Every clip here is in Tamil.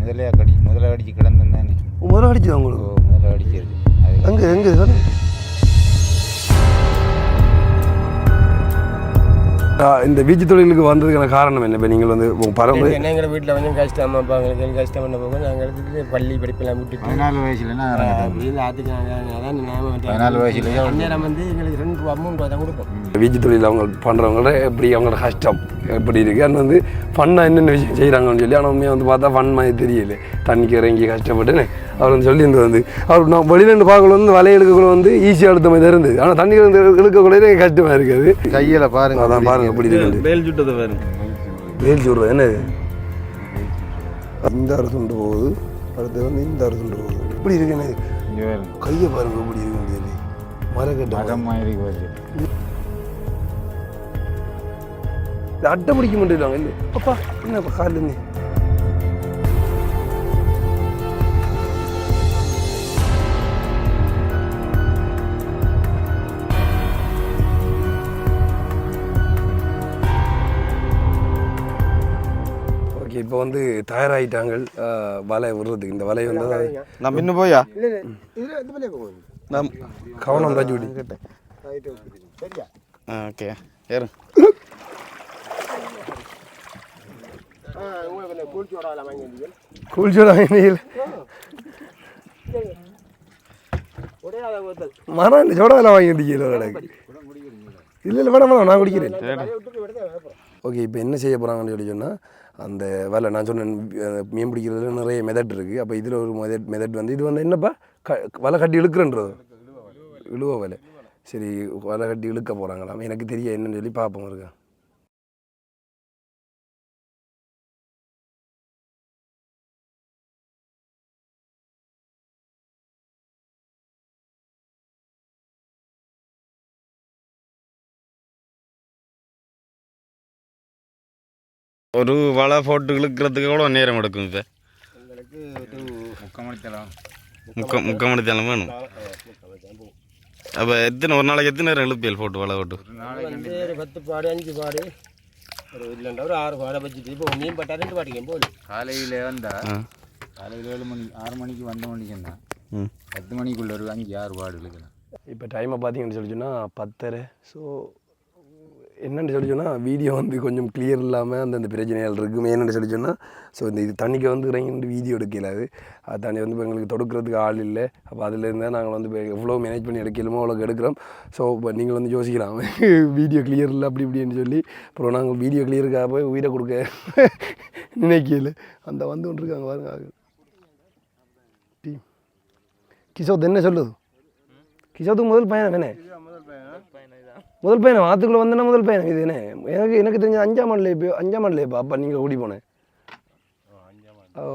முதல்ல அடிச்சு கிடந்தேன் தானே. முதல்ல அடிச்சு உங்களுக்கு? முதல்ல அடிச்சிருக்கு. எங்கே இந்த வீச்சு தொழிலுக்கு வந்ததுக்கான காரணம் என்ன? இப்போ நீங்கள் வந்து பரம்பரை எங்கள் வீட்டில் கொஞ்சம் கஷ்டம், அப்போ எங்களுக்கு கஷ்டம் பண்ண போக நாங்கள் எடுத்துகிட்டு பள்ளி படிப்பெல்லாம் விட்டுட்டு 14 வயசுலன்னா ஆற்றுக்கு அதான் 14 வயசுலேயே நேரம் வந்து எங்களுக்கு 2 ரூபா 3 ரூபா தான் கொடுப்போம். வீச்சு தொழில் அவங்க பண்ணுறவங்கள எப்படி அவங்களோட கஷ்டம் எப்படி இருக்குது, அது வந்து ஃபன்னாக என்னென்ன விஷயம் செய்கிறாங்கன்னு சொல்லி. ஆனால் உண்மையாக வந்து பார்த்தா ஃபன் மாதிரி தெரியல. தண்ணிக்கு இறங்கி கஷ்டப்பட்டுன்னு அவர் வந்து சொல்லியிருந்தது வந்து அவர் நான் வெளியிலேருந்து பார்க்கல வந்து வலை எடுக்கக்குள்ள வந்து ஈஸியாக எடுத்த மாதிரி தான் இருந்தது. ஆனால் தண்ணி எடுக்கக்குள்ளே கஷ்டமாக இருக்குது. கையில் பாருங்க, அதான் பாருங்க எப்படி இருக்குது. வேல் சுட்டதை பாருங்க, வேல் சுடுறது என்ன இந்த அரசுண்டு போகுது, அடுத்து வந்து இந்த அரசுண்டு போகுது. இப்படி இருக்குன்னு கையை பாருங்க எப்படி இருக்குன்னு சொல்லி மரக்கட்டை அட்டை பிடிக்க மாட்டேங்கிறாங்க. இல்லை அப்பா என்னப்பா காலில் இப்போ வந்து தயாராகிட்டாங்க வலை விடுறதுக்கு. இந்த வலை வந்து நம்ம இன்னும் போயா கவனம் தாச்சி விடி. ஓகே ஏறு. கூழ்ச்சோடா வாங்கினீங்க? மரம் இல்லை சோடாவில் வாங்கி வந்துக்கல. இல்லை இல்லை வேணாம் நான் குடிக்கிறேன். ஓகே, இப்போ என்ன செய்ய போகிறாங்கன்னு சொல்லி சொன்னால், அந்த வலை நான் சொன்னேன் மீன் பிடிக்கிறதுல நிறைய மெதட் இருக்குது. அப்போ இதில் ஒரு மெதட் வந்து இது வந்து என்னப்பா வலை கட்டி இழுக்கிறன்றது இழுவ வலை. சரி, வலை கட்டி இழுக்க போகிறாங்களாம். எனக்கு தெரிய என்னன்னு சொல்லி பார்ப்போம் இருக்கா. ஒரு வலை போட்டு இழுக்கிறதுக்கு எவ்வளோ நேரம் எடுக்கும்? இப்போ முக்கால் மணி தேலம் வேணும். அப்போ ஒரு நாளைக்கு எத்தனை நேரம் எழுப்பியல் போட்டு வலை போட்டு? 10 பாடு 5 பாடு இல்லைண்டா ஒரு 6 பாடை வச்சுட்டு இப்போ மீன் பட்டா 2 பாட்டிக்கும் போகுது. காலையில் வந்தால் காலையில் 7 மணி 6 மணிக்கு வந்த மணிக்குன்னா 10 மணிக்குள்ள ஒரு 5-6 பாடு இழுக்கலாம். இப்போ டைமை பார்த்தீங்கன்னு சொல்லி சொன்னால் 10:30. ஸோ என்னென்னு சொல்லி சொன்னால் வீடியோ வந்து கொஞ்சம் கிளியர் இல்லாமல் அந்தந்த பிரச்சனைகள் இருக்குது. என்னென்னு சொல்லி சொன்னால், ஸோ இந்த இது தண்ணிக்கு வந்து இறங்கி வீடியோ எடுக்கலாது. அது தண்ணி வந்து இப்போ எங்களுக்கு தொடுக்கிறதுக்கு ஆள் இல்லை. அப்போ அதில் இருந்தால் நாங்கள் வந்து இப்போ எவ்வளோ மேனேஜ் பண்ணி எடுக்கலுமோ அவ்வளோக்கு எடுக்கிறோம். ஸோ இப்போ நீங்கள் வந்து யோசிக்கலாம் வீடியோ கிளியர் இல்லை அப்படி இப்படின்னு சொல்லி. அப்புறம் நாங்கள் வீடியோ கிளியருக்காக போய் உயிரை கொடுக்க நினைக்கல. அந்த வந்து கொண்டு இருக்காங்க பாருங்க. கிஷோத் என்ன சொல்லுது? கிஷோத்துக்கு முதல் பயணம் என்ன? முதல் பையனை ஆற்றுக்குள்ளே வந்தேன்னா முதல் பையன் இது என்ன? எனக்கு தெரிஞ்ச 5ஆம் ஆண்டில் இப்போ அப்போ நீங்கள் கூடி போனேன்.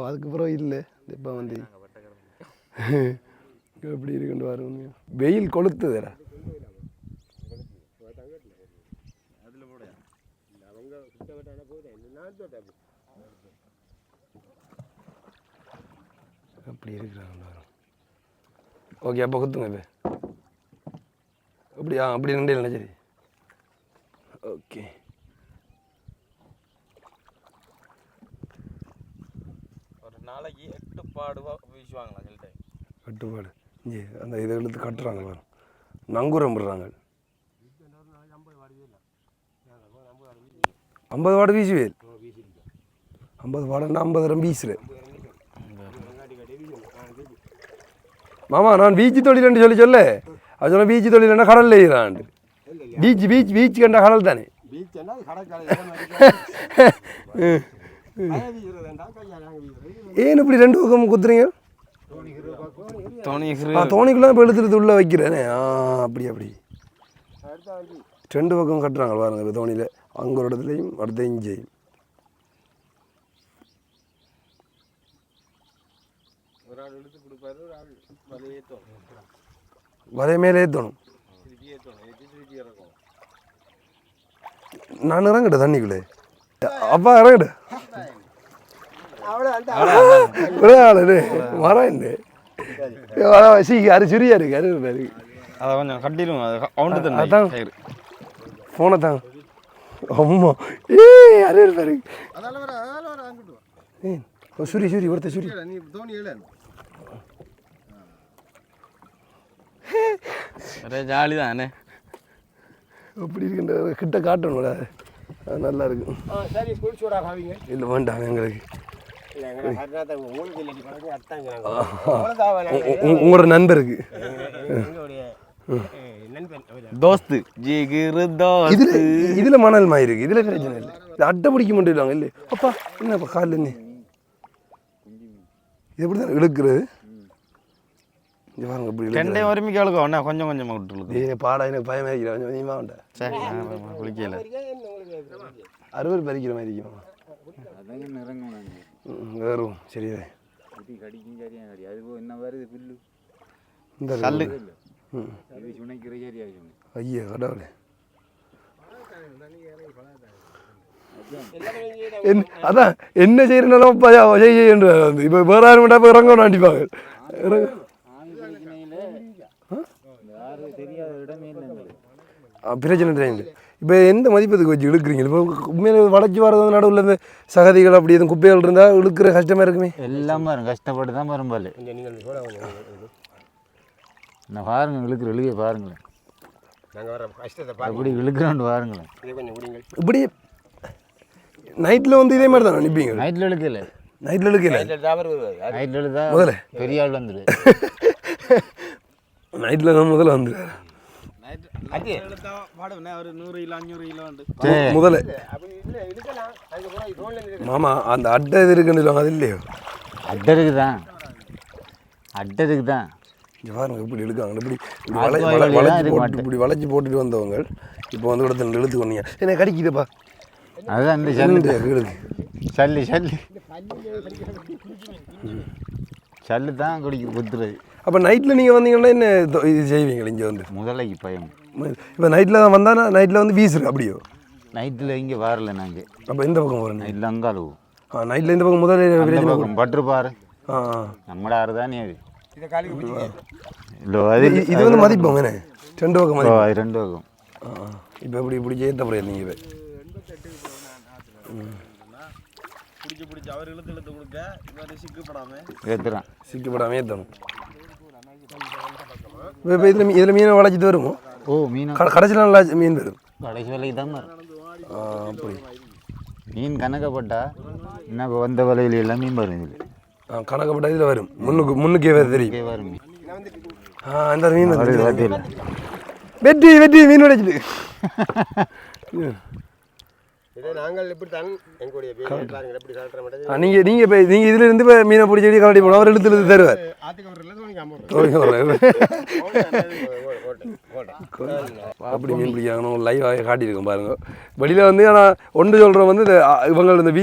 அதுக்கப்புறம் இல்லை இப்போ வந்து எப்படி இருக்குன்னு பாருங்க. வெயில் கொளுத்து வேற. அப்படி இருக்கிறாங்க. ஓகே, அப்போ குத்துங்க இப்போ. அப்படியா? அப்படி ரெண்டே இல்லை. சரி, ஓகே. ஒரு நாளைக்கு 8 பாடு வீசுவாங்களா? 8 பாடு இங்கே அந்த இதை இழுத்து கட்டுறாங்க பாரு. நங்கூரம் விடுறாங்க. 50 வாடு வீசுவேல். 50 வாடுன்னா 50 வீசுறேன். மாமா நான் பீச்சு தொழில் சொல்ல அது சொன்ன பீச்சு தொழில் கடலில் இருக்கிறான். பீச் கண்ட கடல் தானே. ஏன் இப்படி 2 பக்கம் குத்துறீங்க? தோணிக்குள்ள இப்போ எடுத்துட்டு உள்ளே வைக்கிறேனே. அப்படி 2 பக்கம் கட்டுறாங்க பாருங்க. இப்போ தோணியில் அங்கே ஒரு இடத்துலையும் அடுத்த இஞ்சையும் வலைய மேலே ஏற்றணும். நான் இறங்கிட்ட தண்ணிக்குள்ளே. அப்பா இறங்கிட்ட ஒரே ஆளு மரம் என்ன சிரியா இருக்கு. அதை கொஞ்சம் கட்டிடும். அதான் ஃபோனை தாங்க. அம்மா அரு இருப்பாரு. சூரி சூரி ஒருத்தர் சூரி நீ தோணி ஏழு ஒரே ஜாலி தானே. அப்படி இருக்கின்ற கிட்ட காட்டணும்ல, அது நல்லா இருக்கும். சரி குளிச்சோடா காவிங்க இல்லை வேண்டாம் எங்களுக்கு. உங்களுக்கு உங்களோட நண்பருக்கு தோஸ்து ஜிகிரு இதுல தோஸ்து. இதுல மணல் மாதிரி இருக்கு, இதுல பிரச்சனை இல்லை. இது அட்டை பிடிக்க மாட்டேங்கிறாங்க இல்லை. அப்பா என்னப்பா காலில் இருந்து இது எப்படி தான் இழுக்கிறது? இங்கே பாருங்க இப்படி கெண்டை ஒருமிக்கு அழுக்கும் அண்ணா, கொஞ்சம் கொஞ்சமாக விட்டு இழுக்கு. பாடா எனக்கு பயமாக இருக்கிறேன், கொஞ்சம் கொஞ்சமாக வேண்டாம். சரி குளிக்கல 60 பறிக்கிற மாதிரி இருக்குமா? அதாங்க நிறங்கணும் வேறும் சரியா குட்டி கடிக்கும் சரியாக கடி அது என்ன வருது புல்லு இந்த கல்லு. இது சுனைக்கிற சரியாக சொன்னேன். ஐயா கடவுளே. அதான் என்ன செய்யறனாலும் செய்யன்ற இப்போ வேற யாரும் விட்டா இப்போ இறங்கணும் அடிப்பாங்க. தெரியாத இடமே இல்லை. பிரச்சனை தெரியாது. இப்போ எந்த மதிப்பதுக்கு வச்சு இழுக்கிறீங்க? இப்போ உண்மையில வளைச்சி வரது நடுவில் இந்த சகதிகள் அப்படி எதுவும் குப்பைகள் இருந்தால் இழுக்கிற கஷ்டமாக இருக்குமே. எல்லாம் பாருங்க கஷ்டப்பட்டு தான் வரும்பால். நான் பாருங்க இழுக்கிற இழுக பாருங்களேன். நாங்கள் வர கஷ்டத்தை அப்படி இழுக்கிறான்னு பாருங்களேன். கொஞ்சம் குடிங்க. இப்படி நைட்டில் வந்து இதே மாதிரி தானே நிற்பீங்க? நைட்டில் இழுக்கல, நைட்டில் இழுக்கல, நைட்டில் இழுதா முதல்ல பெரிய ஆள் வந்துடு. நைட்டில் தான் முதல்ல வந்து ஒரு 100 கிலோ 500 கிலோ உண்டு முதல்ல. மாமா அந்த அட்டை இது இருக்குன்னு சொல்லுவாங்க, அது இல்லையோ? அட்டருக்கு தான், அட்டருக்கு தான். இங்கே பாருங்க இப்படி இழுக்காங்க. இப்படி வளைச்சி போட்டுட்டு வந்தவங்க இப்போ வந்து கூட இழுத்து கொண்டீங்க. என்ன கடிக்குதுப்பா? அதுதான் இந்த சல்லு சல்லு சல்லு தான் குடிக்க குத்துறது. அப்போ நைட்டில் நீங்கள் வந்தீங்கன்னா என்ன இது செய்வீங்க இங்கே வந்து? முதலைக்கு பயம். இப்போ நைட்டில் தான் வந்தானா நைட்டில் வந்து வீசுரு அப்படியோ? நைட்டில் இங்கே வரல நாங்கள். அப்போ எந்த பக்கம் வரணும்? நைட்டில் அங்காலும் நைட்டில் இந்த பக்கம் முதல்ல பக்கம் பட்டுருப்பாரு. நம்மட ஆறு தானே அது. இதை காலிக்கு பிடிச்சிங்க. இல்லை அது இது வந்து மதிப்போம் என்ன? 2 பக்கம் மதிப்போம். அது 2 பக்கம். இப்போ இப்படி இப்படி ஏற்ற முடியாது நீங்கள். பிடிச்சி அவர் இழுத்து கொடுக்க இவரு சிக்கப்படாமல் ஏற்றுறான். சிக்கப்படாமல் ஏற்றணும். இப்போ இதில் மீனை வளைச்சிட்டு வருமோ? ஓ மீன் கடைசியில் நல்லா மீன் வரும். கடைசி வேலைக்கு தான் வரும். அப்படி மீன் கணக்கப்பட்டா என்ன வந்த வலையில எல்லாம் மீன் வரும். இதில் கணக்கப்பட்ட இதில் வரும். முன்னுக்கே வேறு தெரியும். வரும் மீன். அந்த மீன் இல்லை வெட்டி வெட்டி மீன் வளைச்சிட்டு இதை நாங்கள் இப்படி தான் எங்களுடைய பாருங்கள் எப்படி கலட்டுற மாட்டேங்குது. நீங்கள் இப்போ இதில் இருந்து இப்போ மீனை பிடிச்சி கலட்டி போனால் அவர் இழுத்து தருவார். ஆற்றுக்கு வரல அப்படி மீன் பிடிக்காங்கன்னு லைவாக காட்டியிருக்கோம் பாருங்க. வெளியில் வந்து ஆனால் ஒன்று சொல்கிறோம் வந்து இந்த இவங்க இந்த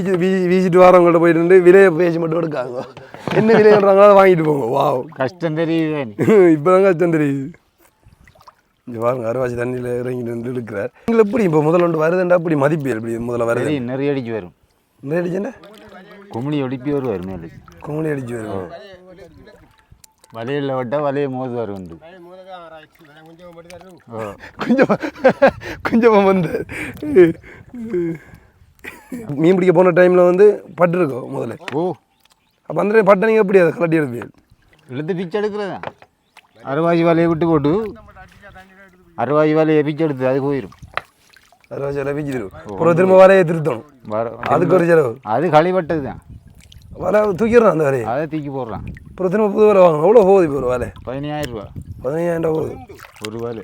வீசிட்டு வரவங்கள்ட்ட போயிட்டு இருந்து விலையை பேசி மட்டும் எடுக்காங்க. என்ன விலை சொல்கிறாங்களோ அதை வாங்கிட்டு போங்க. வா கஷ்டம் தெரியுது. இப்போ தான் கஷ்டம் தெரியுது. இங்கே பாருங்க அரைவாசி தண்ணியில் இறங்கிட்டு வந்து இழுக்கிறார். நீங்கள் எப்படி இப்போ முதல்ல ஒன்று வருதுண்டா அப்படி மதிப்பு எப்படி முதல்ல வருது? நிறைய அடிச்சு வரும். நிறைய அடிச்சுன்னா குமிழி ஒடிப்பி வருவார். மேலே குமிழி அடிச்சு வரும். வலையில் விட்டால் வலையை மோதுவார் வந்து கொஞ்சமாக வந்து மீன் பிடிக்க போன டைமில் வந்து பட்டுருக்கோம் முதல்ல. ஓ அப்போ அந்த பட்டை நீங்கள் எப்படி அதை கலட்டி எடுப்பீங்க? இழுத்து பிச்சு எடுக்கிறதா? அரைவாசி வலையை விட்டு போட்டு அரைவாசி வலையை பிச்சு எடுத்து அது போயிடும். அரைவாசி வலையை பிச்சு தரும். அப்புறம் திரும்ப வலையை திருத்தணும். அதுக்கு ஒரு செலவு. அது களிப்பட்டது தான். வலை தூக்கிடுறான் அந்த வலையை. அதை தூக்கி போடுறான். அப்புறம் திரும்ப புது வலை வாங்கணும். எவ்வளோ போகுது இப்போ ஒரு வலை? 15,000 ரூபா. 15,000 போகுது ஒரு வலை.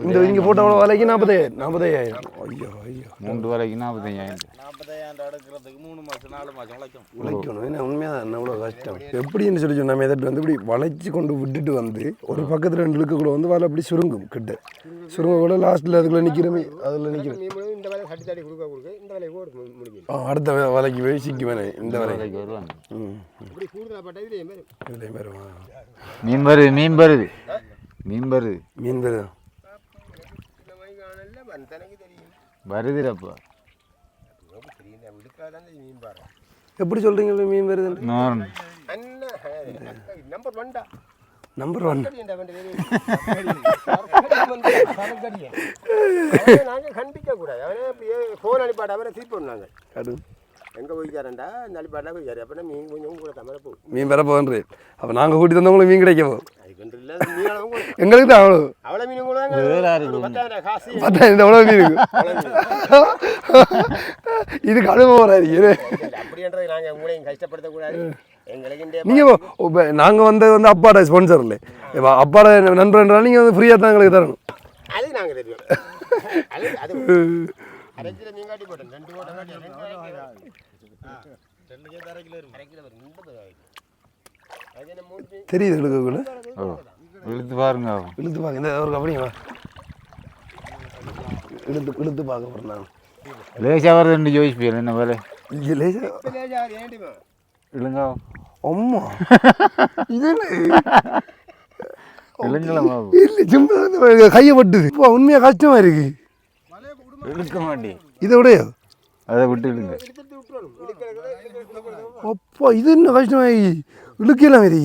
இந்த இங்கே போட்ட அவ்வளோ வலைக்கு 45,000. ஐயோ ஐயோ 3 வலைக்கு 45,000. 40,000 எடுக்கிறதுக்கு 3 மாதம் 4 மாதம் உழைக்கணும். ஏன்னா உண்மையாக தான் எவ்வளோ கஷ்டம். எப்படின்னு சொல்லி சொன்னால் எதிர்த்து வந்து இப்படி வளைச்சி கொண்டு விட்டுட்டு வந்து ஒரு பக்கத்தில் 2 இழுக்கக்குள்ள வந்து வலை அப்படி சுருங்கும் கிட்ட சுருங்க கூட லாஸ்ட்டில் அதுக்குள்ளே நிற்கிறமே அதில் நிற்கிறேன். இந்த வேலை கட்டி தாடி கொடுக்க இந்த வேலையை ஓடு முடியும். அடுத்த வலைக்கு போய் சிக்குவேனே இந்த வலைக்கு வருவாங்க. இப்படி கூடுதலாப்பட்ட இதுலேயும் வருமா? மீன் வருது மீன் வருது மீன் வருது மீன் வருது வருதுப்பா. எப்படி சொல்கிறீங்க மீன் வருது? நம்பர் 1 நம்பர் 1 நாங்கள் கண்டிக்க கூடாது. அவனே ஃபோன் அனுப்பாடு அவரை திருப்பி நாங்கள் எங்கே போய்க்காரண்டா நலிப்பாட்டில் போய்க்காரு அப்படின்னா மீன் கொஞ்சம் கூட தமிழ போகும் மீன் பெற போகிறேன் அப்போ நாங்கள் கூட்டி தந்தவங்களுக்கு மீன் கிடைக்க போகும் அதுக்கு இல்லை மீன் எங்களுக்கு தான் அவ்வளோ அவ்வளோ மீன் கூட 10,000 காசு 10,000 எவ்வளோ மீன் இருக்கு இதுக்கு அனுபவம் வராது அப்படின்றது நாங்கள் உங்களையும் கஷ்டப்படுத்தக்கூடாது எங்களுக்கு நீங்கள் நாங்கள் வந்து அப்பாட ஸ்பான்சர் இல்லை இப்போ அப்பாட நண்பர்ன்றாலும் நீங்கள் வந்து ஃப்ரீயாக தான் எங்களுக்கு தரணும் அது நாங்கள் தெரியும் அது அரைக்கில் மீன் காட்டி போட்டேன் 2 போட்டேன் காட்டி 2 தெரியுது எடுக்கக்குள்ள இழுத்து பாருங்க இழுத்து பார்க்க இந்த ஒரு அப்படிங்களா இழுத்து பார்க்க போகிறேன் நான் லேசாக வருது ஜோதிப்பியல் என்ன வேலை இழுங்க அம்மா இது இழுங்களா இல்லை சிம்பிள் கையை பட்டுது இப்போ உண்மையாக கஷ்டமாக இருக்கு இழுக்க மாட்டேன் இதை விடையோ அதை விட்டு இழுங்க அப்பா இது என்ன கஷ்டமாகி இழுக்கலாம் இது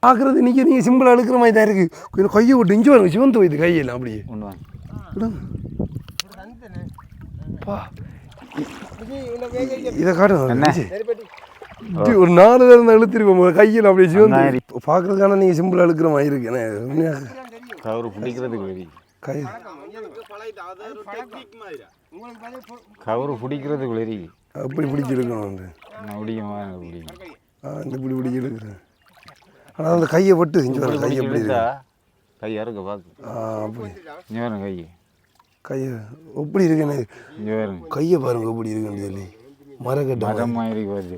பார்க்குறது நீங்கள் சிம்பிளாக இழுக்கிற மாதிரி தான் இருக்குது கொஞ்சம் கையை விட்டு இஞ்சி வருங்க சிவந்து போயிது கையெல்லாம் அப்படியே பா இதை காட்டுங்க ஒரு 4 தரம் இழுத்துருப்போம் கையில் அப்படியே சிவந்து பார்க்குறதுக்கான நீங்கள் சிம்பிளாக இழுக்கிற மாதிரி இருக்கு என்ன கவுரு பிடிக்கிறதுக்கு கை கவுரு பிடிக்கிறதுக்கு வெளி அப்படி பிடிச்சி இழுக்கணும் பிடிக்குமா இந்த பிடிச்சி இழுக்கிறேன் ஆனால் அந்த கையை பட்டு இஞ்சி வர கையை எப்படி கை யாருங்க பார்த்து அப்படி இங்கே பாருங்க கையை எப்படி இருக்குன்னு இங்கே பாருங்க கையை பாருங்க எப்படி இருக்குன்னு சொல்லி மரக்கட்டை மரம் மாதிரி வருது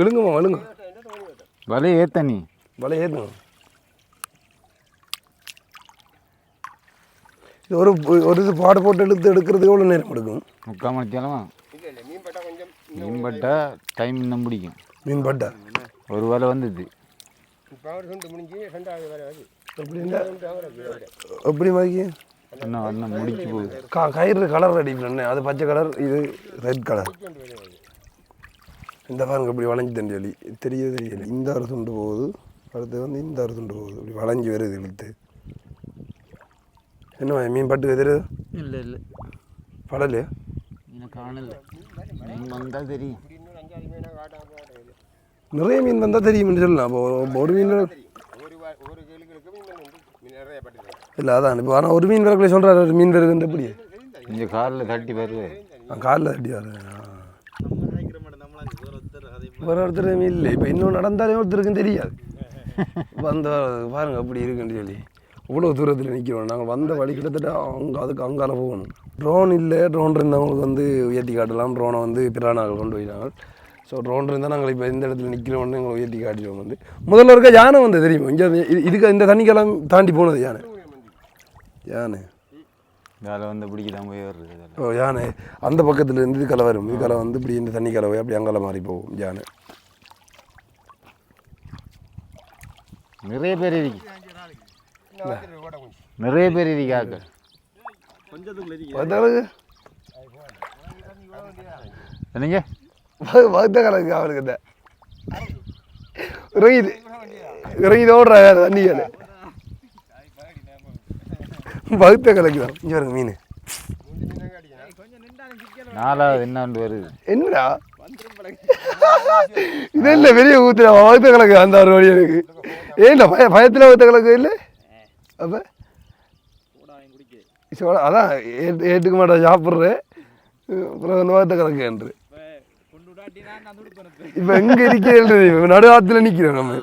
இழுங்கம்மா இழுங்க வலை ஏத்த நீ வலை ஏற்றுங்க இது ஒரு இது பாடு போட்டு எடுக்கிறதுக்கு எவ்வளோ நேரம் எடுக்கும் 3/4 மணி நேரமா மீன் பட்டா டைம் இன்னும் பிடிக்கும் மீன் பட்டா ஒரு வேலை வந்தது எப்படி மாதிரி என்ன முடிச்சு போகுது கயிறு கலர் அடி பண்ணேன் அது பச்சை கலர் இது ரெட் கலர் இந்த பாருங்க இப்படி வளைஞ்சு தண்டி வலி தெரியல இந்த அரை துண்டு போகுது அடுத்து வந்து இந்த அரை துண்டு போகுது இப்படி வளைஞ்சி வருது இழுத்து என்ன மீன் பட்டு எதிர இல்லை இல்லை படலையா எனக்கு காணல மீன் வந்தால் தெரியும் நிறைய மீன் வந்தால் தெரியும்னு சொல்லலாம் அப்போ ஒரு மீன் இல்லை அதான் இப்போ ஆனால் ஒரு மீன் வரக்குள்ளே சொல்கிறாரு ஒரு மீன் வருதுன்ற எப்படி கொஞ்சம் காலில் தட்டி வருது காலில் தட்டி வர வேறு ஒருத்தர் மீன் இல்லை இப்போ இன்னும் நடந்தாலே ஒருத்தருக்கும் தெரியாது வந்த பாருங்க அப்படி இருக்குன்னு சொல்லி இவ்வளோ தூரத்தில் நிற்கிறோம் நாங்கள் வந்த வழி கிட்டத்தட்ட அதுக்கு அங்கால போகணும் ட்ரோன் இல்லை ட்ரோன் இருந்தவங்களுக்கு வந்து உயர்த்தி காட்டலாம் ட்ரோனை வந்து பிரானாக கொண்டு போயிட்டாங்க ஸோ ட்ரோன் இருந்தால் நாங்கள் இப்போ இந்த இடத்துல நிற்கிறோன்னு எங்களை உயர்த்தி காட்டிடுவோம் வந்து முதல்ல இருக்க யானை வந்து தெரியுமா இங்கே இதுக்கு இந்த தண்ணிக்கெல்லாம் தாண்டி போனது யானை வேலை வந்து பிடிக்கலாம் போய் வருது ஓ யானை அந்த பக்கத்தில் இருந்து இது கலை வரும் இது கலை வந்து இப்படி இந்த தண்ணி கலவை அப்படி அங்கால மாறி போகும் யானை நிறைய பேர் இருக்கு நிறைய பேர் இருக்காங்க என்னங்க வகுத்த கலக்கு அவருக்கு இறங்கி ஓடுறா தண்ணிக்கால வகுத்த கலக்கு தான் இங்கே வருங்க மீன் 4வது என்னாண்டு வருது என்னடா இது இல்லை பெரிய ஊத்துறா வகுத்த கலக்கு அந்த ஒரு வழி எனக்கு ஏன்டா பயத்தில் வகுத்த கலக்கு இல்லை அப்போ அதான் ஏற்றுக்க மாட்டேன் சாப்பிட்றேன் அப்புறம் வந்து வகுத்த கலக்கு என்று இப்போ எங்கே இருக்கிறேன் நடுவாத்தில் நிற்கிறோம் நம்ம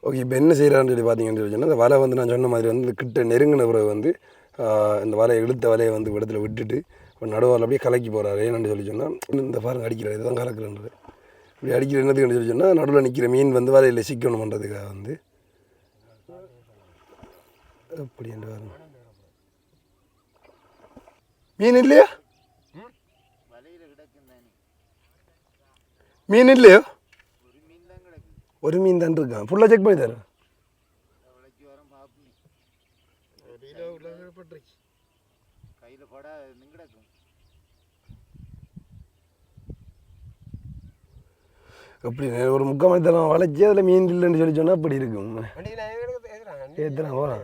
ஓகே இப்போ என்ன செய்கிறான்னு சொல்லி பார்த்தீங்கன்னு சொல்லி சொன்னால் இந்த வலை வந்து நான் சொன்ன மாதிரி வந்து கிட்ட நெருங்கின பிறகு வந்து இந்த வலையை இழுத்த வலையை வந்து இடத்துல விட்டுட்டு இப்போ நடுவால் அப்படியே கலக்கி போகிறாரு ஏன்னு சொல்லி சொன்னால் இந்த பாருங்க அடிக்கிறார் இதுதான் கலக்குறன்றது இப்படி அடிக்கிற என்னதுன்னு சொல்லி சொன்னால் நடுவில் நிற்கிற மீன் வந்து வலையில் சிக்கணும் பண்ணுறதுக்காக வந்து அப்படி என்று பாருங்க மீன் இல்லையா மீன் இல்லையோ ஒரு மீன் தான் இருக்கான் ஃபுல்லாக செக் பண்ணி தரேன் எப்படி ஒரு 3/4 மணி நேரம் வளைச்சி அதில் மீன் இல்லைன்னு சொல்லி சொன்னால் அப்படி இருக்கும் எத்தனை போகிறான்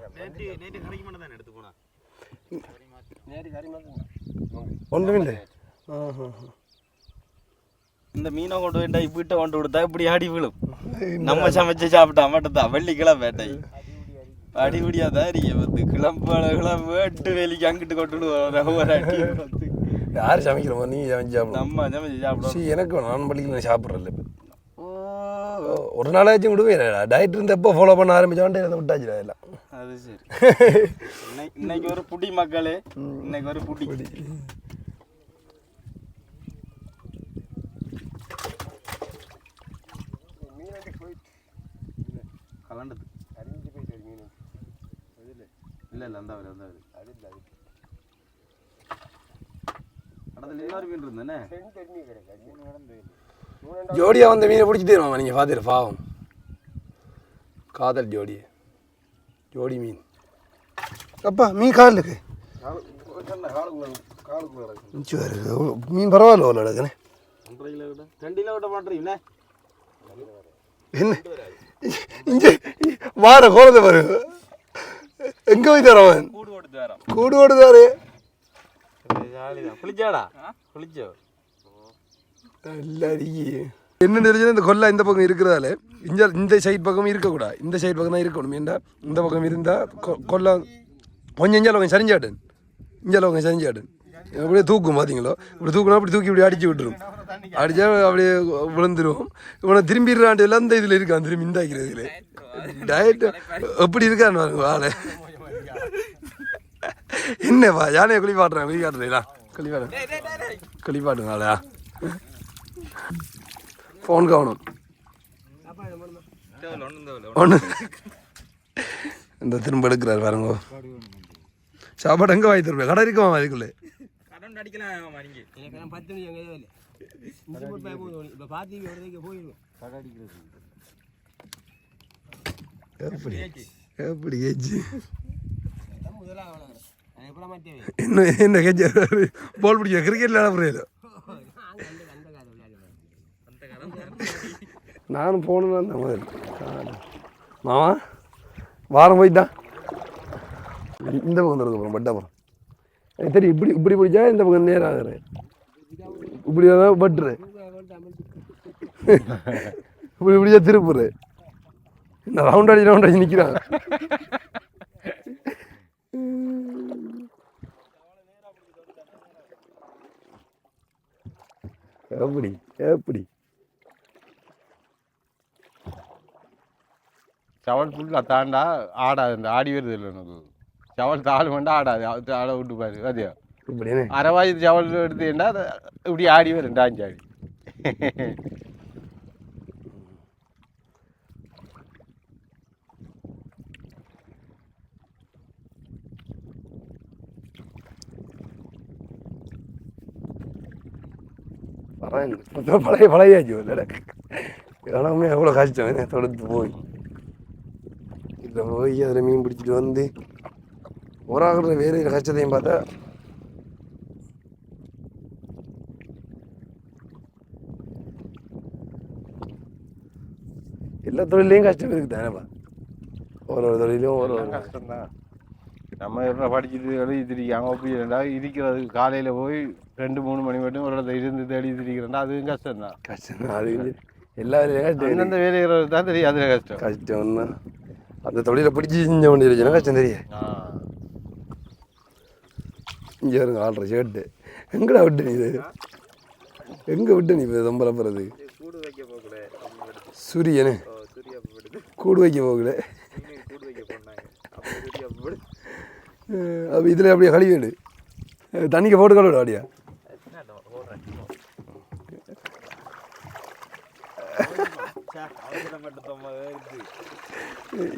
ஒன்றும் இல்லை. இந்த மீனை கொண்டு வேண்டாம் இப்பீட்ட கொண்டு கொடுத்தா இப்படி அடி விழும். நம்ம சமைச்சு சாப்பிட்டா மட்டும்தான் வெள்ளிக்கிழமை வேட்டை அடிபடியாதான் இருக்கு. வந்து கிளம்பு எட்டு வேலைக்கு அங்கிட்டு கொண்டு ஒரு அடி வந்து யார் சமைக்கிறோமோ நீங்கள் சமைச்சு சாப்பிடும். நம்ம சமைச்சு சாப்பிடுவோம். எனக்கு வேணும், நான் பள்ளிக்கு நான் சாப்பிட்றேன். இப்போ ஒரு நாளாச்சும் விடுவேன். டயட் இருந்து எப்போ ஃபாலோ பண்ண ஆரம்பிச்சோன்ட்டு இதை விட்டாச்சு எல்லாம். அது சரி. இன்னைக்கு ஒரு புடி மக்களே, இன்னைக்கு ஒரு புடி. கலண்டது அரிஞ்சு போயிட்டு மீன் இல்லை இல்லை அந்த அது கடத்தில் இன்னொரு மீன் இருந்தேனே. ஜோடியாக வந்த மீனை பிடிச்சி தருவாங்க. நீங்கள் பார்த்துரு பாவம் காதல் ஜோடி மீன். அப்பா மீன் காலுக்கு மீன் பரவாயில்ல அவ்வளோ இருக்குண்ணே. 2 கிலோ விட மாட்டீங்களே என்ன இங்கே வார கோலத்தை பாரு. எங்கே போய் தரவன் கூடு ஓடுதாரு. குளிச்சாடா குளிச்சோ என்ன தெரிஞ்சது இந்த கொல்லா இந்த பக்கம் இருக்கிறதால இந்த சைட் பக்கம் இருக்கக்கூடாது. இந்த சைட் பக்கம் தான் இருக்கணும். ஏன்டா இந்த பக்கம் இருந்தால் கொல்லா கொஞ்சம் இஞ்சாலும் சரிஞ்சாட்டன். இஞ்சாலும் சரிஞ்சாட்டன் அப்படியே தூக்கும். பார்த்தீங்களோ இப்படி தூக்கணும். அப்படி தூக்கி இப்படி அடிச்சு விட்டுரும். அடித்தா அப்படியே விழுந்துருவோம். இவனை திரும்பிடுறான்ட்டு எல்லாம் இந்த இதில் இருக்கான். திரும்பி இந்த ஆக்கிறதுல டயட் எப்படி இருக்கான்னு பாருங்க ஆளு. என்னப்பா யானையை குளிப்பாட்டுறேன் குளிக்காட்டுறீங்களா? குளிப்பாட்டுங்க ஆளா. ஃபோன் கவனம் ஒன்று இந்த திரும்ப எடுக்கிறார் பாருங்க. சாப்பாடு எங்கே வாங்கி தருவேன்? கடை இருக்குமா அதுக்குள்ளே? எப்படி கேஜி என்ன கேஜி பால் பிடிக்க கிரிக்கெட்ல ஆடுறேன். நானும் போகணுன்னு தான் முதல் மாமா வாரம் போயிட்டான். இந்த பக்கம் திறக்க போகிறோம். பட்டாப்புறம் எனக்கு தெரியும். இப்படி பிடிச்சா இந்த பக்கம் நேரம் ஆகுறேன். இப்படி தான் பட்டுரு. இப்படி பிடிச்சா திருப்புரு. இந்த ரவுண்ட் அடிச்சு நிற்கிறான். எப்படி சவல் ஃபுல்லாக தாண்டா ஆடாது. இந்த ஆடி வருது இல்லை எனக்கு சவல் தாள் கொண்டா ஆடாது. ஆட விட்டு பாரு அதே இப்படி அரைவாய் சவல் எடுத்துட்டா இப்படி ஆடி வரும். டான்ஸ் ஆடி பழையாச்சு இல்லை இடமே எவ்வளோ கஷ்டம். தொடுத்து போய் இதில் போய் அதில் மீன் பிடிச்சிட்டு வந்து ஒராகிற வேறு கஷ்டத்தையும் பார்த்தா எல்லா தொழிலையும் கஷ்டம் இருக்குது தானேப்பா. ஒரு தொழிலும் ஒரு கஷ்டம்தான். நம்ம என்ன படிச்சுட்டு எழுதிருக்காங்க அப்படி இருந்தா இருக்கிறது. காலையில் போய் 2-3 மணி மட்டும் ஒரு இடத்துல இருந்து எழுதிருக்கிறேன்டா அதுவும் கஷ்டம்தான். கஷ்டம் அது எல்லா வேலையும் அந்தந்த வேலைகள் தான் தெரியும். அதில் கஷ்டம் தான். அந்த தொழிலை பிடிச்சி செஞ்ச வேண்டியிருச்சுன்னா கஷ்டம் தெரியும். இங்கே இருங்க ஆடுற ஷர்ட்டு எங்கடா விட்டு நீ? இது எங்கே விட்டு நீ இப்போ தம்பரப்புறது? சூரியனே கூடு வைக்க போகல. அப்போ இதில் அப்படியே கழுவிடு தண்ணிக்கு போட்டு கழுவிடு அப்படியா?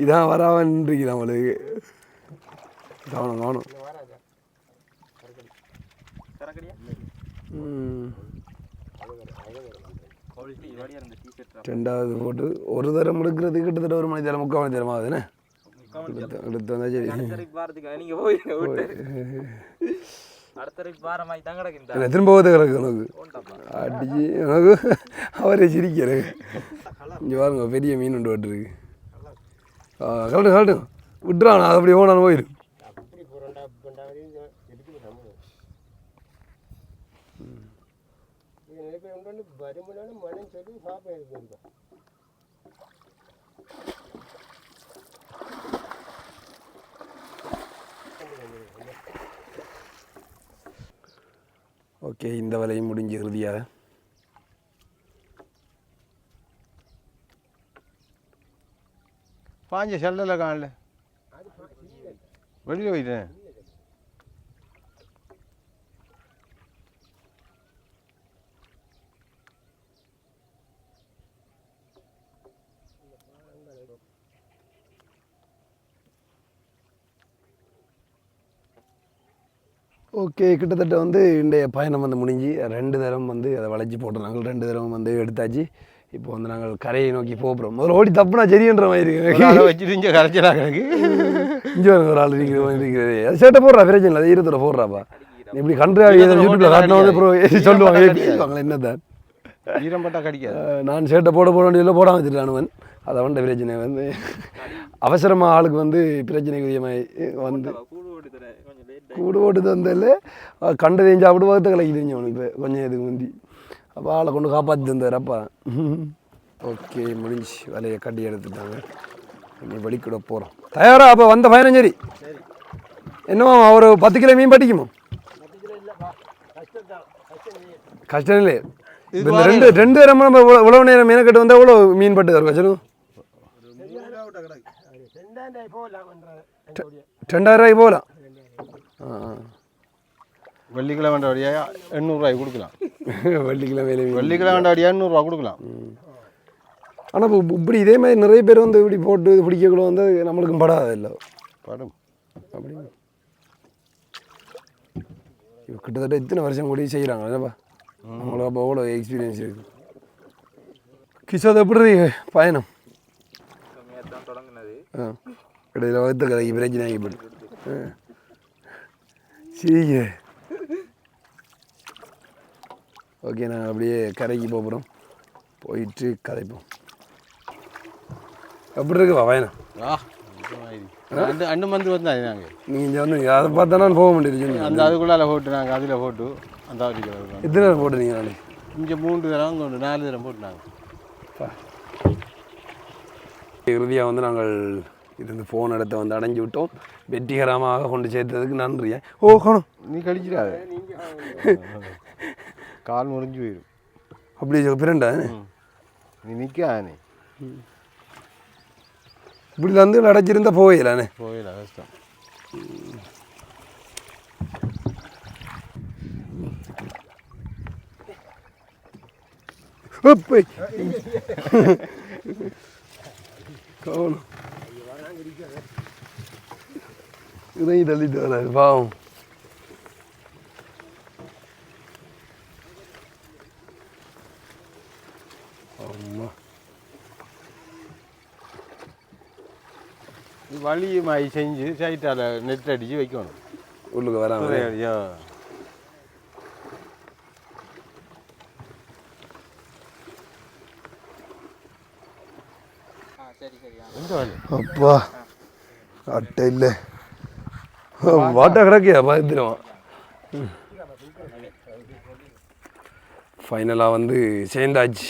இதான் வராவன்றிக்கு நம்மளுக்கு கவனம். ரெண்டாவது போட்டு ஒரு தரம் எடுக்கிறது கிட்டத்தட்ட 1 மணி நேரம் 3/4 மணி நேரம் ஆகுதுண்ணே. எடுத்து வந்தா சரி. திரும்ப போது கிடக்கு உனக்கு அடிச்சு உனக்கு அவரே சிரிக்கிறேன். இங்கே பாருங்க பெரிய மீன் உண்டு போட்டுருக்கு. கலட்டு விட்டுறான் அது அப்படி ஓனான்னு போயிரு. அப்படி போகிறோண்டா அப்படின்டா எடுத்து சமூகம் நிறைய பேர் வந்து வருமுனாலும் மனம் சொல்லி பார்ப்பேன் இருக்கு. ஓகே, இந்த வேலையும் முடிஞ்சு இறுதியாக. பாஞ்ச செல்லல காணல, வெளியில் போயிட்டேன். ஓகே, கிட்டத்தட்ட வந்து இன்றைய பயணம் வந்து முடிஞ்சு 2 தரம் வந்து அதை வளைச்சி போட்டோம். நாங்கள் 2 தரம் வந்து எடுத்தாச்சு. இப்போ வந்து நாங்கள் கரையை நோக்கி போகிறோம். முதல்ல ஓடி தப்புனா சரின்ற மாதிரி இருக்கு. வச்சுட்டு இங்கே கரைச்சலா கிடக்கு. இங்கே ஒரு ஆள் இருக்கிற மாதிரி இருக்கிறது. அது சேட்டை போடுறா, பிரச்சனை இல்லை. அது ஈரத்தோட போடுறாப்பா. இப்படி கண்ட்ரி யூடியூப்ல காட்டினா வந்து அப்புறம் சொல்லுவாங்க என்னதான் ஈரம் பட்டா கடிக்காது. நான் சேட்டை போட வேண்டியதில்லை, போடாமல் வச்சுட்டானுவன். அதை வந்து பிரச்சனை வந்து அவசரமாக ஆளுக்கு வந்து பிரச்சனைக்குரிய வந்து கூடு ஓட்டு தந்தில் கண்டு தெரிஞ்சு அப்படி பார்த்து கலக்கி தெரிஞ்சவனுக்கு இப்போ கொஞ்சம் இதுக்கு முந்தி. அப்போ ஆளை கொண்டு காப்பாற்றி தந்தாரப்பா. ஓகே, முடிஞ்சு வேலையை கட்டி எடுத்துட்டாங்க. இன்னும் வலிக்கூட போகிறோம். தயாரா? அப்போ வந்த பயணம் சரி. என்னவோ ஒரு 10 கிலோ மீன் பட்டிக்குமோ? கஷ்டம் இல்லை. இப்போ இந்த ரெண்டு நேரமும் நம்ம இவ்வளோ நேரம் மீனக்கட்டு வந்தால் எவ்வளோ மீன் பட்டு தரும் கஷ்டம்? 2000 போகலாம். வெள்ளிக்கிழமை வண்டியா 800 கொடுக்கலாம். வெள்ளிக்கிழமை வண்டியா 800 கொடுக்கலாம். ஆனால் இப்போ இப்படி இதே மாதிரி நிறைய பேர் வந்து இப்படி போட்டு பிடிக்கக்குள்ள வந்து நம்மளுக்கும் படாது இல்லை படம் அப்படி. கிட்டத்தட்ட இத்தனை வருஷம் கூட செய்கிறாங்க என்னப்பா, அவங்களுக்கு அப்போ அவ்வளோ எக்ஸ்பீரியன்ஸ் இருக்குது. கிஷோர் எப்படி பயணம்? இடையில வகுத்த கதைக்கு பிரச்சனை ஆகிப்படு. சரிங்க, ஓகே, நாங்கள் அப்படியே கரைக்கு போகிறோம். போயிட்டு கதைப்போம். எப்படி இருக்குப்பா பயணம்? அண்டு மந்த் வந்தாங்க நாங்கள். நீங்கள் இங்கே வந்து அதை பார்த்தா நான் போக முடியாது. அந்த அதுக்குள்ளால போட்டு நாங்கள் அதில் போட்டு அந்த எத்தனை நேரம் போட்டு நீங்கள் நாளைக்கு? இங்கே 3 தரம், அங்கே 4 தரம் போட்டுனாங்க. இறுதியாக வந்து நாங்கள் இருந்து ஃபோன் இடத்த வந்து அடைஞ்சு விட்டோம். வெற்றிகரமாக கொண்டு சேர்த்ததுக்கு நன்றியா. ஓ காணும், நீ கழிச்சிடாது, கால் முறிஞ்சு போயிடும். அப்படி பிறண்டா நீ நிற்கானே, இப்படி வந்து அடைச்சிருந்தா போயிடலானே. போயிடலாம், கஷ்டம். காணும் இதையும் தள்ளிட்டு வராது பாவம். ஆமா, வழியுமாய் செஞ்சு சைட்டால் நெட் அடித்து வைக்கணும். உள்ளுக்கு வராங்க. அப்பா அட்டை இல்லை, வாட்டை கிடக்கியா பார்த்துருவான். ஃபைனலாக வந்து சேர்ந்தாச்சு.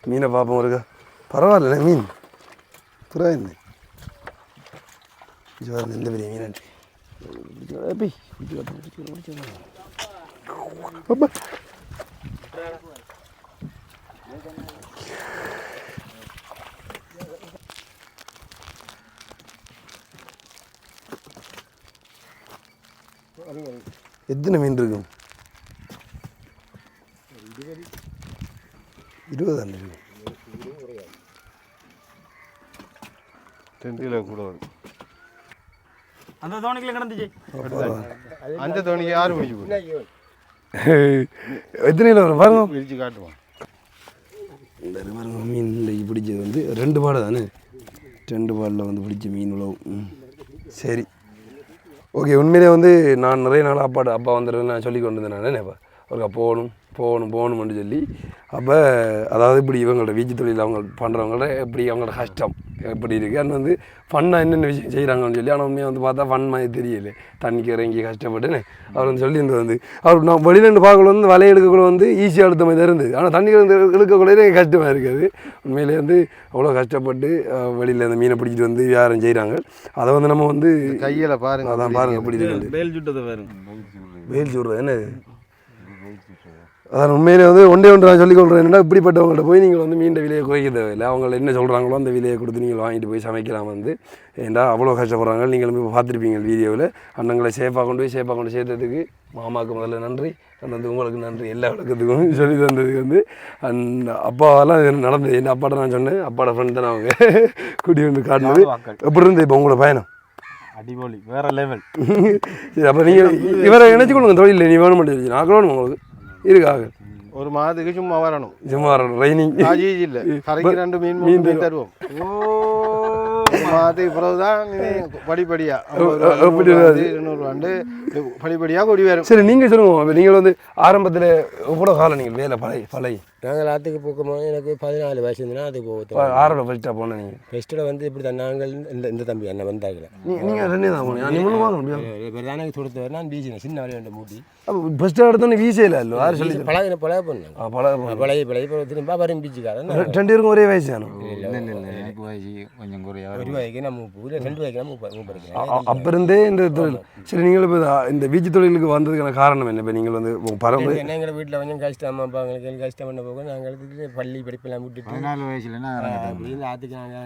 மீனை பார்ப்போம் இருக்கா? பரவாயில்ல மீன் புறாயிருந்தேன். இந்த பெரிய மீன் அப்பா எத்தனை மீன் இருக்கும்? 20 தானே இருக்கும். 10 கிலோ கூட வரும். அந்த தோணிக்குள்ள கிடந்துச்சு. அந்த தோணிக்கு 6 மணிக்கு போகும். எத்தனை கிலோ வரும் பாருங்க, பிரித்து காட்டுவோம். இந்த மீன் இன்றைக்கி பிடிச்சது வந்து 2 பாடை தானே, 2 பாடில் வந்து பிடிச்ச மீன் உழவு. சரி, ஓகே. உண்மையிலே வந்து நான் நிறைய நாள் அப்பா வந்துடுறேன்னு நான் சொல்லி கொண்டு இருந்தேன். நான் நினைப்பா அவருக்கு போகணும் போகணும்னு சொல்லி அப்போ அதாவது இப்படி இவங்களோட வீச்சு தொழில் அவங்க பண்ணுறவங்கள எப்படி அவங்களோட கஷ்டம் எப்படி இருக்குது அண்ட் வந்து ஃபன்னாக என்னென்ன விஷயம் செய்கிறாங்கன்னு சொல்லி ஆனால் உண்மையாக வந்து பார்த்தா ஃபன் மாதிரி தெரியல தண்ணிக்கு இறங்கி கஷ்டப்பட்டுன்னு அவர் வந்து சொல்லியிருந்தது வந்து அவர் நான் வெளியிலேருந்து பார்க்கல வந்து வலை எடுக்கக்குள்ள வந்து ஈஸியாக எடுத்த மாதிரி தான் இருந்தது ஆனால் தண்ணி இழுக்கக்குள்ளே கஷ்டமாக இருக்காது உண்மையிலே வந்து அவ்வளோ கஷ்டப்பட்டு வெளியில் அந்த மீனை பிடிச்சிட்டு வந்து வியாபாரம் செய்கிறாங்க அதை வந்து நம்ம வந்து கையில் பாருங்கள், அதான் பாருங்கள் எப்படி இருக்குது வேல் சுட்டதை பாருங்க. வெயில் சொல்கிறது என்ன அதான் உண்மையிலே வந்து ஒன்றே நான் சொல்லிக்கொள்கிறேன் என்னன்னா இப்படிப்பட்டவங்கள்ட்ட போய் நீங்கள் வந்து மீண்ட விலையை குறைக்க தேவையில்லை. அவங்க என்ன சொல்கிறாங்களோ அந்த விலையை கொடுத்து நீங்கள் வாங்கிட்டு போய் சமைக்கலாம் வந்து ஏன்டா அவ்வளோ கஷ்டப்படுறாங்க. நீங்களும் இப்போ பார்த்துருப்பீங்க வீடியோவில் அண்ணங்களை சேஃபாக கொண்டு சேர்த்ததுக்கு மாமாவுக்கு முதல்ல நன்றி, வந்து உங்களுக்கு நன்றி எல்லா விளக்கத்துக்கும் சொல்லி தந்ததுக்கு வந்து அண்ட் அப்பாவெல்லாம் இது நடந்தது. என் அப்பாட்ட நான் சொன்னேன், அப்பாவோட ஃப்ரெண்ட் தான் அவங்க கூட்டி வந்து காட்டினது. எப்படி இருந்து இப்போ உங்களோட பயணம்? அடிபொலி வேற லெவல். சரி, அப்போ நீங்கள் இவரை நினச்சி கொடுங்க தொழில் நீ வேணும் மட்டும் நான் வேணும் உங்களுக்கு இருக்காக ஒரு மாதத்துக்கு சும்மா வரணும், ட்ரைனிங் இல்லை கரைக்கு 2 மீன் தருவோம். மாதத்துக்கு பிறகுதான் படிப்படியாக 200 படிப்படியாக கூடி வரும். சரி, நீங்கள் சொல்லுங்க, நீங்கள் வந்து ஆரம்பத்தில் எவ்வளோ காலம் நீங்கள் வேலை பழைய நாங்கள் ஆற்றுக்கு போக்கும்போது எனக்கு 14 வயசு இருந்துன்னா அதுக்கு போகும். ஆரோட ஃபஸ்ட்டாக போனேன். நீங்கள் ஃபெஸ்ட்டில் வந்து இப்படி தான் நாங்கள் இந்த தம்பி அண்ணன் வந்தாங்களே நீங்கள் ரெண்டே தான் போனீங்க. நீங்கள் வாங்க இப்போ தான் எனக்கு கொடுத்து வர நான் பீச்சினேன் சின்ன வரையும் 2 மூட்டி அப்போ ஃபஸ்ட்டாக எடுத்தோன்னே வீசையில் இல்லை யார் சொல்லி பழக பண்ணாங்க பழைய திரும்ப வரும் பீச்சுக்காரன் 2 பேருக்கும் ஒரே வயசு தானே? எனக்கு வயசு கொஞ்சம் குறையா. 1 ரூபாய்க்கு நான் 2 ரூபாய்க்கு நான் 3 படிக்கிறேன். அப்போ இருந்தே இந்த தொழில். சரி, நீங்கள் இப்போ இந்த வீச்சு தொழிலுக்கு வந்ததுக்கான காரணம் என்ன? இப்போ நீங்கள் வந்து பரம்பரை எங்கள் வீட்டில் கொஞ்சம் கஷ்டம், அம்மா அப்பாங்களுக்கு கஷ்டம் பண்ண போக நாங்கள் பள்ளி படிப்பெல்லாம் விட்டுட்டு 14 வயசுல ஆற்றுக்கு நாங்கள்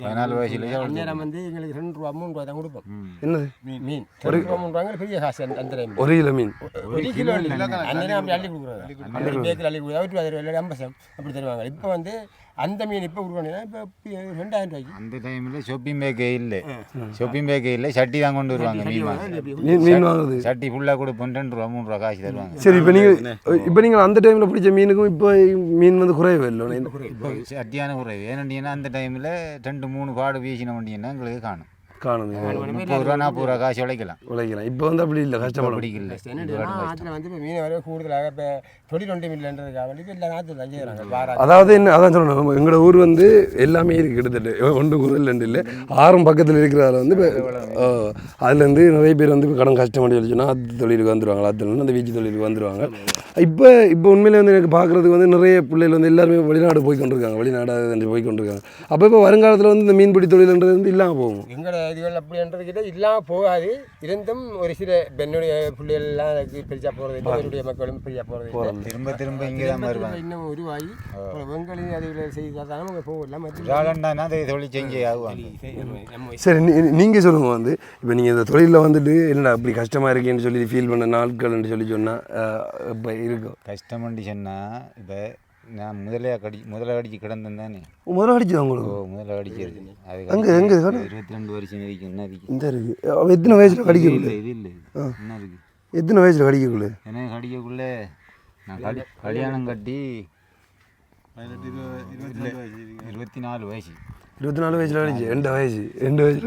14 வயசுல அந்நேரம் வந்து எங்களுக்கு 2 ரூபா 3 ரூபா தான் கொடுப்போம். என்னது மீன் 2 ரூபா 3 ரூபாங்க பெரிய காசு. அந்த டைம் 1 கிலோ மீன் 1 கிலோ அந்நேரம் அப்படி அள்ளி கொடுக்குறாங்க, பேக்கில் அள்ளி கொடுக்குறாங்க 50 அப்படி தருவாங்க. இப்போ வந்து அந்த மீன் இப்போ கொடுக்கணும்னா இப்போ 2000 ரூபாய்க்கு. அந்த டைமில் ஷாப்பிங் பேக்கே இல்லை சட்டி தான் கொண்டு வருவாங்க. மீன் வாங்குறது சட்டி ஃபுல்லாக கொடுப்போம் 2 ரூபா 3 ரூபா காசு தருவாங்க. சரி, இப்போ நீங்கள் அந்த டைமில் பிடிச்ச மீனுக்கும் இப்போ மீன் வந்து குறையவே இல்லை. சட்டியான குறைவு ஏன்னா அந்த டைமில் 2-3 பாடு வீசின வண்டின்னா எங்களுக்கு காணும். 30 ரூபா 40 ரூபா காசு உழைக்கலாம். இப்போ வந்து அப்படி இல்லை, கஷ்டப்பட பிடிக்கல. ஆற்றுல வந்து இப்போ மீனை வர கூடுதலாக இப்போ தொழில் 2 மில்லியன்றதுக்காக வேண்டி இப்போ எல்லாம் ஆற்று தான் செய்கிறாங்க. அதாவது என்ன அதான் சொல்லணும், எங்களோட ஊர் வந்து எல்லாமே இருக்குது கிட்டத்தட்ட 1 முதல் 2 இல்லை 6 பக்கத்தில் இருக்கிறதால வந்து இப்போ அதுலேருந்து நிறைய பேர் வந்து இப்போ கடன் கஷ்டப்பட்டு சொல்லிச்சுன்னா ஆற்று தொழிலுக்கு வந்துடுவாங்க, ஆற்றுலேருந்து அந்த வீச்சு தொழிலுக்கு வந்துடுவாங்க. இப்போ உண்மையிலே வந்து எனக்கு பார்க்குறதுக்கு வந்து நிறைய பிள்ளைகள் வந்து எல்லாருமே வெளிநாடு போய் கொண்டிருக்காங்க, வெளிநாடு போய் கொண்டிருக்காங்க. அப்போ இப்போ வருங்காலத்தில் வந்து இந்த மீன்பிடி தொழில்ன்றது வந்து இல்லாமல் போகும். எங்களோட இதுகள் அப்படின்றதுக்கிட்ட இல்லாமல் போகாது. இருந்தும் ஒரு சில பெண்ணுடைய பிள்ளைகள்லாம் பெரிசா போகிறது இல்லை, என்னுடைய மக்களும் பெரியா போகிறது இல்லை. திரும்ப இங்கே தான் வருவாங்க. இன்னும் உருவாகி வெங்களையும் அதுகளை செய்தால் அவங்க போகலாம். தொழில் செஞ்சு ஆகுவாங்க. சரி, நீங்கள் சொல்லுங்கள் வந்து இப்போ நீங்கள் இந்த தொழிலில் வந்துட்டு என்னடா அப்படி கஷ்டமாக இருக்கேன்னு சொல்லி ஃபீல் பண்ண நாட்கள்னு சொல்லி சொன்னால் இப்போ இருக்கும். கஷ்டம்னு சொன்னால் இப்போ நான் முதல்ல அடிச்சு கிடந்தேன் தானே. முதல்ல அடிச்சு தான் உங்களுக்கு? முதல்ல அடிச்சிருக்கு. அது அங்கே எங்கே 22 வருஷம் வரைக்கும் என்ன இருக்கு இந்த இருக்குது. அவள் எத்தனை வயசில் கடிக்கக்குள்ள? இது இல்லை என்ன இருக்குது. எத்தனை வயசில் கடிக்கக்குள்ள? எனக்கு கடிக்கக்குள்ளே நான் கல்யாணம் கட்டி 24 வயசு. 24 வயசில் கடிச்சு? 2 வயசில்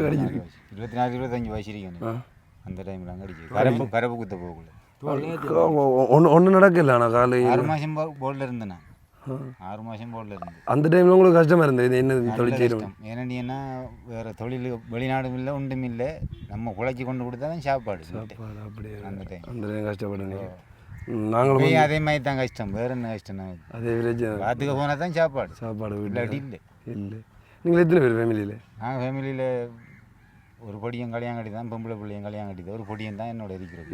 கடிச்சிருக்கு. 24-25 வயசு இருக்கேன் அந்த டைமில் அங்கே அடிச்சு கரப்பு குத்த போகக்குள்ள ஒன்றும் நடக்கல. ஆனால் காலையில் 6 மாதம் போர்டில் இருந்தேன் நான். 6 மாதம் போர்டில் இருந்தேன். அந்த டைமில் உங்களுக்கு கஷ்டமாக இருந்தது இது என்ன தொழில் செய்யணும்? ஏன்னா வேறு தொழில் வெளிநாடும் இல்லை ஒன்றும் இல்லை, நம்ம குழைச்சி கொண்டு கொடுத்தா தான் சாப்பாடு. அப்படியே அந்த டைம் கஷ்டப்படுங்க. நாங்களும் அதே மாதிரி தான் கஷ்டம், வேறு என்ன கஷ்டம். அதே வில்லேஜ் பார்த்துக்க போனால் தான் சாப்பாடு இல்லாட்டி இல்லை. நீங்கள் எத்தனை பேர் ஃபேமிலியில்? நாங்கள் ஃபேமிலியில் ஒரு பொடியன் கல்யாணம் கட்டி தான், பொம்பளை பிள்ளையும் கல்யாணம் கட்டி தான், ஒரு பொடியன் தான் என்னோட இருக்கிறது.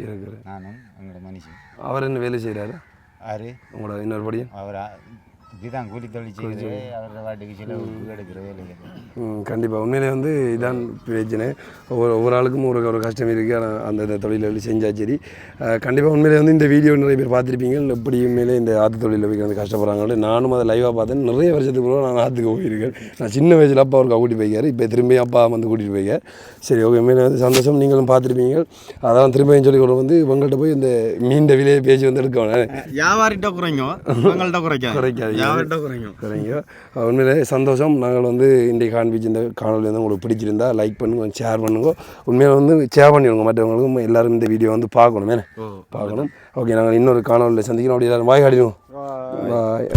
நானும் எங்களோட மனுஷன். அவர் என்ன வேலை செய்கிறாரு? யாரு? உங்களோட இன்னொரு பொடியன்? அவர் இதுதான் கூலி தொழில் செய்கிறது, அவரோட வாட்டுக்கு சில எடுக்கிற வேலைகள். கண்டிப்பாக உண்மையிலே வந்து இதான் பிரச்சனை. ஒவ்வொரு ஆளுக்கும் ஒரு கஷ்டம் இருக்குது. ஆனால் அந்த தொழில்கள் செஞ்சால் சரி. கண்டிப்பாக உண்மையிலே வந்து இந்த வீடியோ நிறைய பேர் பார்த்துருப்பீங்க. எப்படி உண்மையிலே இந்த ஆற்று தொழிலில் போய் வந்து கஷ்டப்படுறாங்க. நானும் அதை லைவாக பார்த்தேன். நிறைய வருஷத்துக்கு பிறகு நான் ஆற்றுக்கு போயிருக்கேன். நான் சின்ன வயசில் அப்பா அவருக்கு கூட்டிகிட்டு போய்க்கார். இப்போ திரும்பி அப்பா வந்து கூட்டிகிட்டு போய்க்கார். சரி, ஓகே, உண்மையிலே வந்து சந்தோஷம். நீங்களும் பார்த்துருப்பீங்க. அதான் திரும்பியும் சொல்லி கொண்டு வந்து உங்கள்கிட்ட போய் இந்த மீண்ட விலையை பேசி வந்து எடுக்கணும். வியாபாரிட்ட குறைங்க, குறைக்காது. குறைங்க. உண்மையிலே சந்தோஷம். நாங்கள் வந்து இன்றைக்கு காண்பிச்சு இந்த காணொலி வந்து உங்களுக்கு பிடிச்சிருந்தா லைக் பண்ணுங்க, ஷேர் பண்ணுங்க. உண்மையில வந்து ஷேர் பண்ணிவிடுங்க மற்றவங்களுக்கும். எல்லாரும் இந்த வீடியோ வந்து பார்க்கணும். ஓகே, நாங்கள் இன்னொரு காணொலியில் சந்திக்கணும். அப்படி எல்லாரும் பாய் காட்டிடுவோம். பாய்.